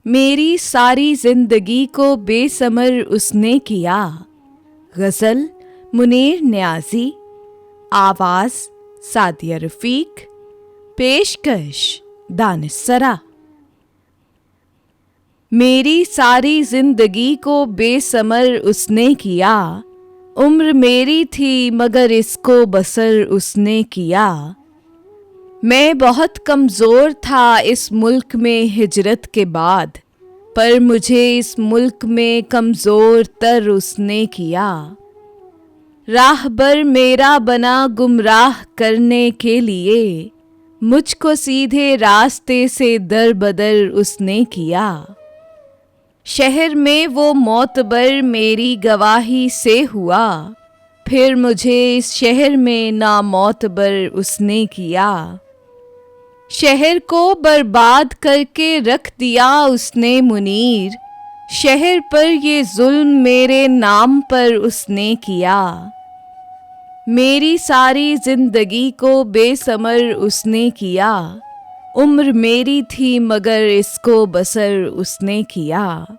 मेरी सारी जिंदगी को बेसमर उसने किया। गज़ल मुनीर न्याज़ी, आवाज़ सादिया रफ़ीक, पेशकश दानिश-सरा। मेरी सारी जिंदगी को बेसमर उसने किया, उम्र मेरी थी मगर इसको बसर उसने किया। मैं बहुत कमज़ोर था इस मुल्क में हिजरत के बाद, पर मुझे इस मुल्क में कमज़ोर तर उसने किया। राहबर मेरा बना गुमराह करने के लिए, मुझको सीधे रास्ते से दर बदर उसने किया। शहर में वो मोतबर मेरी गवाही से हुआ, फिर मुझे इस शहर में नामोतबर उसने किया। शहर को बर्बाद करके रख दिया उसने मुनीर, शहर पर ये जुल्म मेरे नाम पर उसने किया। मेरी सारी जिंदगी को बेसमर उसने किया, उम्र मेरी थी मगर इसको बसर उसने किया।